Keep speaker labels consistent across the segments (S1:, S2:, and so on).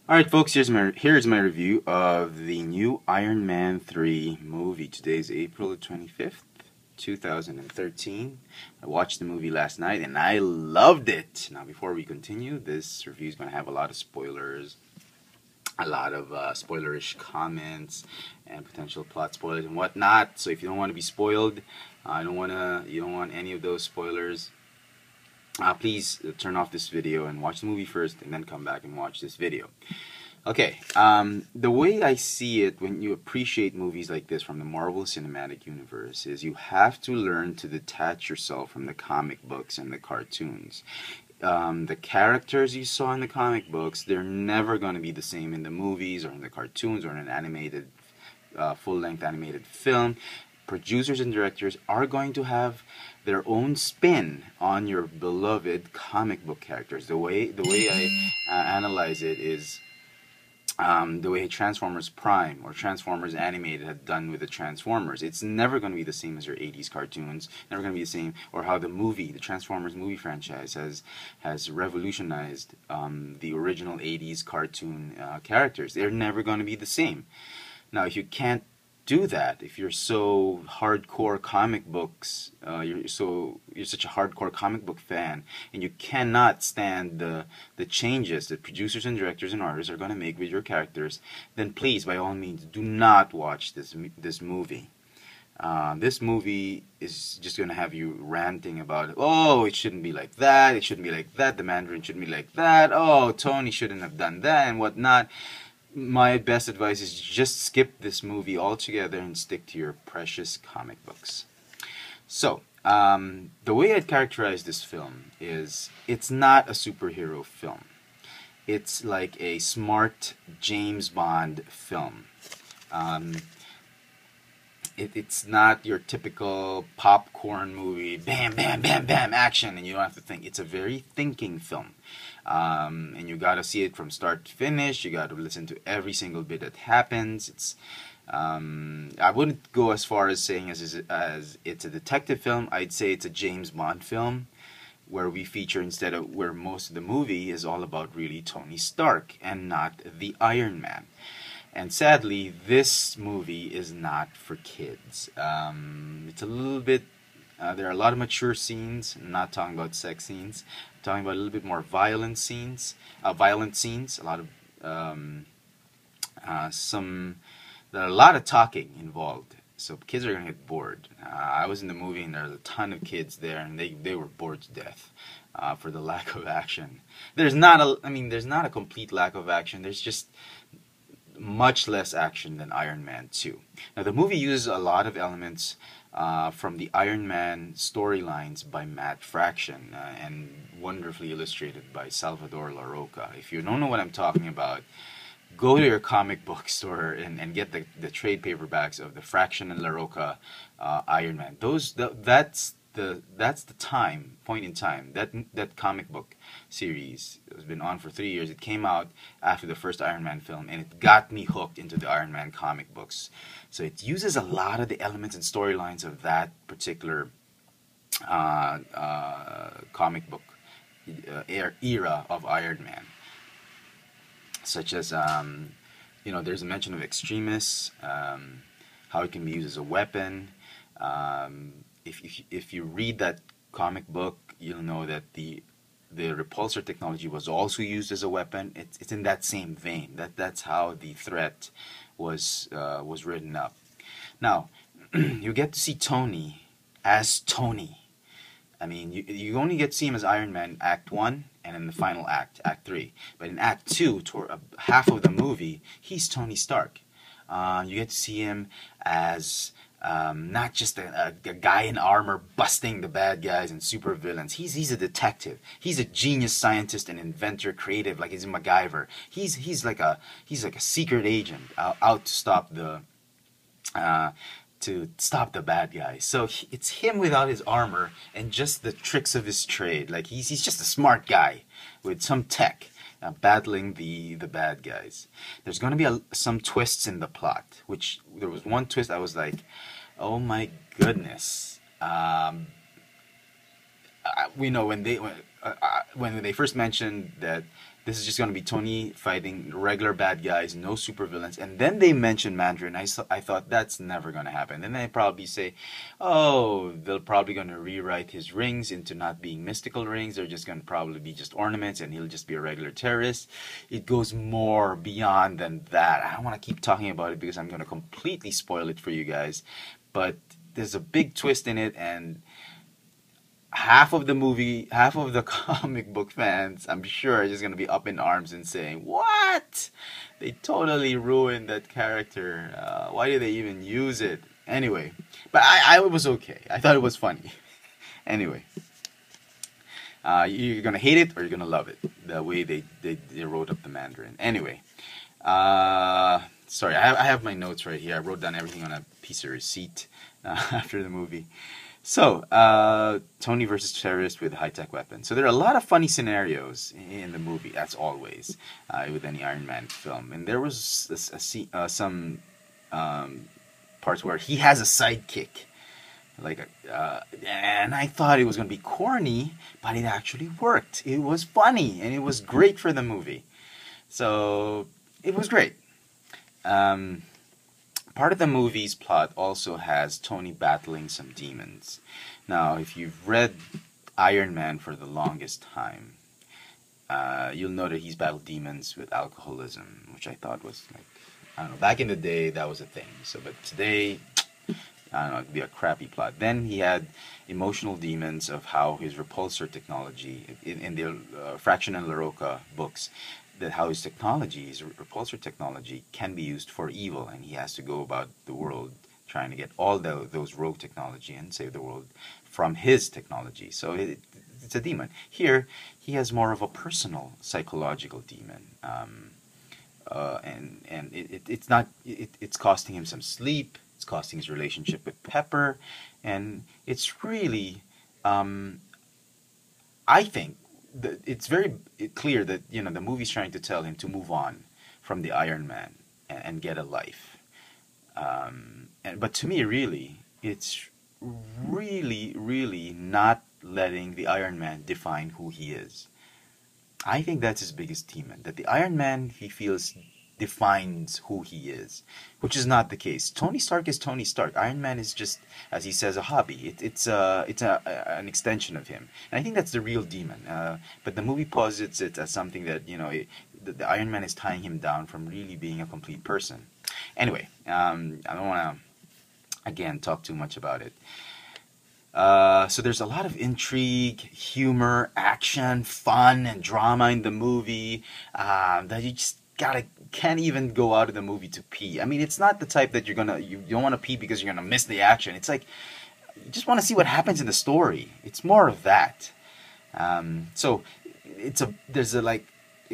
S1: Alright folks, here's my review of the new Iron Man 3 movie. Today's April 25th, 2013. I watched the movie last night and I loved it. Now before we continue, this review is going to have a lot of spoilers, a lot of spoilerish comments and potential plot spoilers and whatnot. So if you don't want to be spoiled, you don't want any of those spoilers, please turn off this video and watch the movie first and then come back and watch this video. Okay, the way I see it when you appreciate movies like this from the Marvel Cinematic Universe is you have to learn to detach yourself from the comic books and the cartoons. The characters you saw in the comic books, they're never going to be the same in the movies or in the cartoons or in an animated, full-length animated film. Producers and directors are going to have their own spin on your beloved comic book characters. The way I analyze it is the way Transformers Prime or Transformers Animated had done with the Transformers. It's never going to be the same as your 80s cartoons, never going to be the same, or how the Transformers movie franchise has revolutionized the original 80s cartoon characters. They're never going to be the same. Now, if you can't do that, if you're so hardcore comic books, you're such a hardcore comic book fan, and you cannot stand the changes that producers and directors and artists are going to make with your characters, then please, by all means, do not watch this movie. This movie is just going to have you ranting about, oh, it shouldn't be like that, it shouldn't be like that, the Mandarin shouldn't be like that, oh, Tony shouldn't have done that, and whatnot. My best advice is just skip this movie altogether and stick to your precious comic books. So, the way I'd characterize this film is it's not a superhero film. It's like a smart James Bond film. It's not your typical popcorn movie, bam, bam, bam, bam, action, and you don't have to think. It's a very thinking film. And you got to see it from start to finish. You got to listen to every single bit that happens. I wouldn't go as far as saying as it's a detective film. I'd say it's a James Bond film, where we feature where most of the movie is all about really Tony Stark and not the Iron Man. And sadly, this movie is not for kids. It's a little bit, there are a lot of mature scenes. I'm not talking about sex scenes. I'm talking about a little bit more violent scenes. A lot of, there are a lot of talking involved. So kids are going to get bored. I was in the movie and there's a ton of kids there and they were bored to death for the lack of action. There's not a complete lack of action. There's just much less action than Iron Man 2. Now the movie uses a lot of elements from the Iron Man storylines by Matt Fraction and wonderfully illustrated by Salvador Larroca. If you don't know what I'm talking about, go to your comic book store and get the trade paperbacks of the Fraction and Larroca Iron Man. That's the point in time that comic book series has been on for 3 years. It came out after the first Iron Man film, and it got me hooked into the Iron Man comic books. So it uses a lot of the elements and storylines of that particular comic book era of Iron Man, such as there's a mention of Extremis, how it can be used as a weapon. If you read that comic book, you'll know that the repulsor technology was also used as a weapon. It's in that same vein. That's how the threat was written up. Now, you get to see Tony as Tony. I mean, you only get to see him as Iron Man Act 1 and in the final act, Act 3. But in Act 2, toward half of the movie, he's Tony Stark. You get to see him as not just a guy in armor busting the bad guys and super villains. He's a detective. He's a genius scientist and inventor, creative, like he's a MacGyver. He's like a secret agent out to stop the bad guys. So it's him without his armor and just the tricks of his trade. Like he's just a smart guy with some tech. Battling the bad guys. There's going to be some twists in the plot, which there was one twist I was like, oh my goodness. We know when they first mentioned that This is just going to be Tony fighting regular bad guys, no supervillains. And then they mention Mandarin. I thought that's never going to happen. Then they probably say, oh, they're probably going to rewrite his rings into not being mystical rings. They're just going to probably be just ornaments, and he'll just be a regular terrorist. It goes more beyond than that. I don't want to keep talking about it because I'm going to completely spoil it for you guys. But there's a big twist in it, and half of the comic book fans, I'm sure, are just going to be up in arms and saying, what? They totally ruined that character. Why did they even use it? Anyway, but I was okay. I thought it was funny. Anyway, you're going to hate it or you're going to love it, the way they wrote up the Mandarin. Anyway, sorry, I have my notes right here. I wrote down everything on a piece of receipt after the movie. So, Tony versus terrorist with high-tech weapons. So there are a lot of funny scenarios in the movie, as always, with any Iron Man film. And there was some parts where he has a sidekick. And I thought it was going to be corny, but it actually worked. It was funny, and it was great for the movie. So, it was great. Part of the movie's plot also has Tony battling some demons. Now, if you've read Iron Man for the longest time, you'll know that he's battled demons with alcoholism, which I thought was like, I don't know, back in the day that was a thing. So, but today, I don't know, it'd be a crappy plot. Then he had emotional demons of how his repulsor technology, in the Fraction and LaRocca books, that how his technology, his repulsor technology, can be used for evil, and he has to go about the world trying to get all those rogue technology and save the world from his technology. So it's a demon. Here, he has more of a personal psychological demon, and it's costing him some sleep. It's costing his relationship with Pepper, and it's really, I think, it's very clear that the movie's trying to tell him to move on from the Iron Man and get a life. But to me, really, it's really not letting the Iron Man define who he is. I think that's his biggest demon. That the Iron Man, he feels, defines who he is, which is not the case. Tony Stark is Tony Stark. Iron Man is just, as he says, a hobby. It's an extension of him, and I think that's the real demon. But the movie posits it as something that the Iron Man is tying him down from really being a complete person. Anyway, I don't want to again talk too much about it. So there's a lot of intrigue, humor, action, fun, and drama in the movie that you just can't even go out of the movie to pee. I mean, it's not the type that you don't want to pee because you're gonna miss the action. It's like you just want to see what happens in the story. It's more of that. So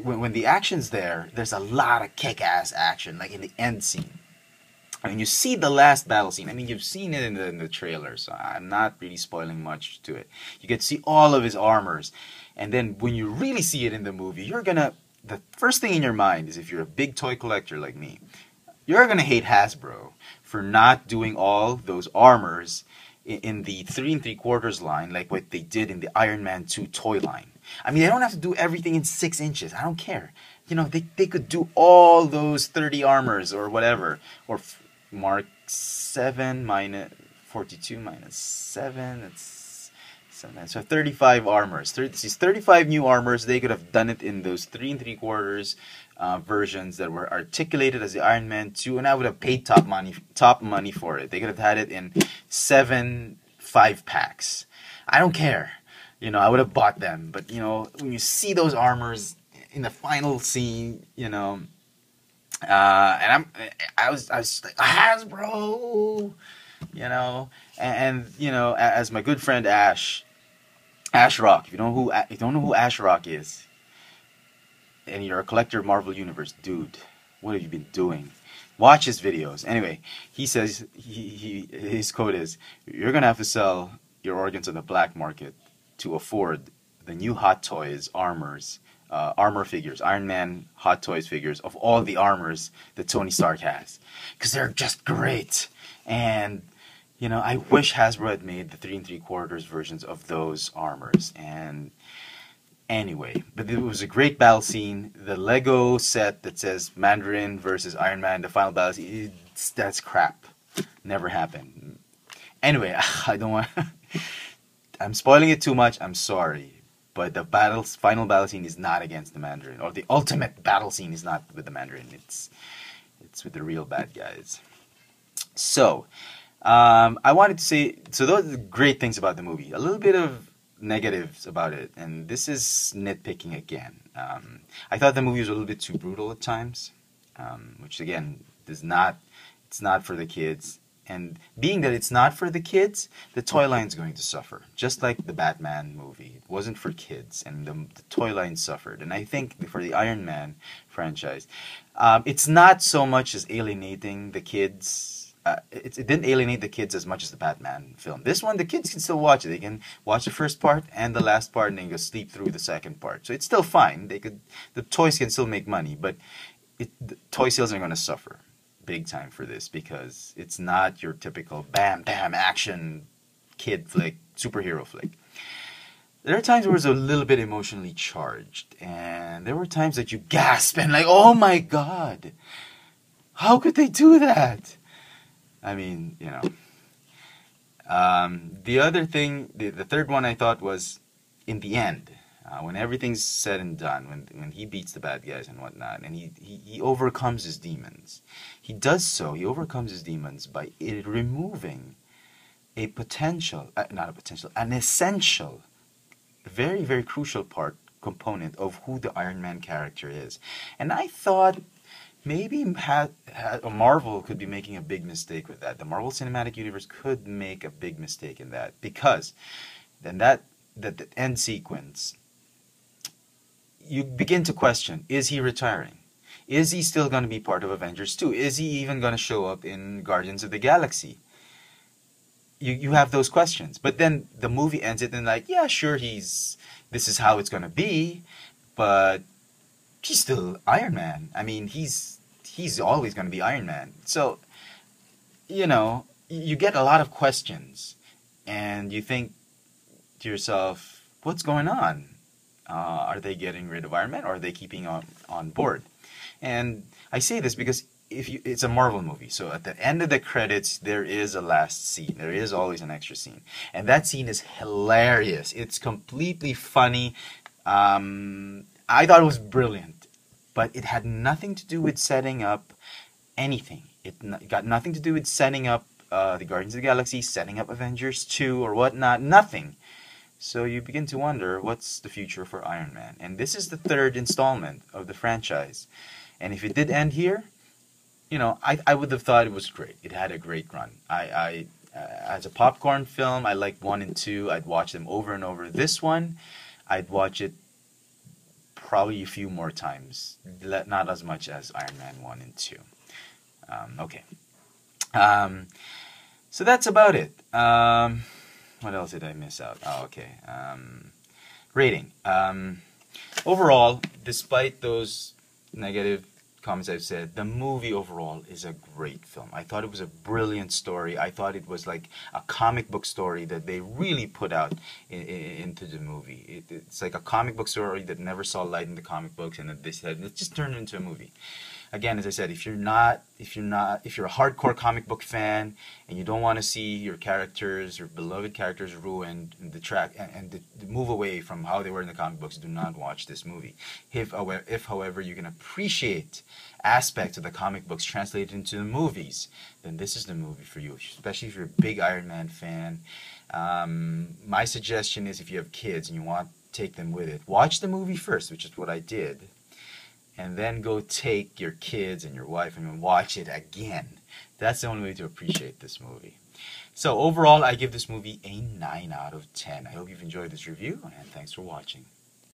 S1: when the action's there, there's a lot of kick-ass action, like in the end scene. I mean, you see the last battle scene. I mean, you've seen it in the trailer, so I'm not really spoiling much to it. You get to see all of his armors, and then when you really see it in the movie, the first thing in your mind is, if you're a big toy collector like me, you're gonna hate Hasbro for not doing all those armors in the 3 3/4 line, like what they did in the Iron Man 2 toy line. I mean, they don't have to do everything in 6 inches. I don't care. They could do all those 30 armors or whatever, or Mark 7 minus 42 minus 7. It's 7. So 35 armors. These 35 new armors. They could have done it in those 3 3/4 versions that were articulated as the Iron Man 2, and I would have paid top money for it. They could have had it in 7 5-packs. I don't care. I would have bought them. But when you see those armors in the final scene, and I was like, Hasbro, and as my good friend Ash Rock. If you don't know who Ash Rock is, and you're a collector of Marvel Universe, dude, what have you been doing? Watch his videos. Anyway, he says his quote is, "You're gonna have to sell your organs on the black market to afford the new Hot Toys armor figures, Iron Man Hot Toys figures of all the armors that Tony Stark has, because they're just great." And I wish Hasbro had made the 3 3/4 versions of those armors, and Anyway, but it was a great battle scene. The Lego set that says Mandarin versus Iron Man, the final battle scene, that's crap. Never happened. Anyway, I don't want. I'm spoiling it too much. I'm sorry, but the final battle scene is not against the Mandarin, or the ultimate battle scene is not with the Mandarin. It's with the real bad guys. So, I wanted to say, so those are the great things about the movie. A little bit of negatives about it, and this is nitpicking again. I thought the movie was a little bit too brutal at times, which again it's not for the kids. And being that it's not for the kids, the toy line's going to suffer, just like the Batman movie. It wasn't for kids, and the toy line suffered. And I think for the Iron Man franchise, it's not so much as alienating the kids. It didn't alienate the kids as much as the Batman film. This one, the kids can still watch it. They can watch the first part and the last part, and then go sleep through the second part. So it's still fine. The toys can still make money, but the toy sales are going to suffer big time for this, because it's not your typical bam bam action kid flick, superhero flick. There are times where it was a little bit emotionally charged, and there were times that you gasp and like, oh my god, how could they do that? I mean, you know. The other thing, the third one I thought was in the end, when everything's said and done, when he beats the bad guys and whatnot, and he overcomes his demons. He does so, he overcomes his demons by removing a potential, not a potential, an essential, very, very crucial component of who the Iron Man character is. And I thought maybe Marvel could be making a big mistake with that. The Marvel Cinematic Universe could make a big mistake in that, because then that the end sequence, you begin to question, is he retiring? Is he still going to be part of Avengers 2? Is he even going to show up in Guardians of the Galaxy? You have those questions. But then the movie ends it and like, yeah, sure, this is how it's going to be, but he's still Iron Man. I mean, he's always going to be Iron Man. So, you know, you get a lot of questions, and you think to yourself, what's going on? Are they getting rid of Iron Man, or are they keeping on board? And I say this because it's a Marvel movie, so at the end of the credits, there is a last scene. There is always an extra scene. And that scene is hilarious. It's completely funny. I thought it was brilliant, but it had nothing to do with setting up anything. It got nothing to do with setting up the Guardians of the Galaxy, setting up Avengers 2 or whatnot. Nothing. So you begin to wonder, what's the future for Iron Man? And this is the third installment of the franchise. And if it did end here, you know, I would have thought it was great. It had a great run. As a popcorn film, I liked 1 and 2. I'd watch them over and over. This one, I'd watch it probably a few more times. Not as much as Iron Man 1 and 2. Okay. So that's about it. What else did I miss out? Oh, okay. Rating. Overall, despite those negative comments I've said, the movie overall is a great film. I thought it was a brilliant story. I thought it was like a comic book story that they really put out into the movie. It's like a comic book story that never saw light in the comic books, and they said, let's just turn it into a movie. Again, as I said, if you're a hardcore comic book fan and you don't want to see your characters, your beloved characters ruined and move away from how they were in the comic books, do not watch this movie. If however, you can appreciate aspects of the comic books translated into the movies, then this is the movie for you, especially if you're a big Iron Man fan. My suggestion is, if you have kids and you want to take them with it, watch the movie first, which is what I did. And then go take your kids and your wife and watch it again. That's the only way to appreciate this movie. So overall, I give this movie a 9 out of 10. I hope you've enjoyed this review, and thanks for watching.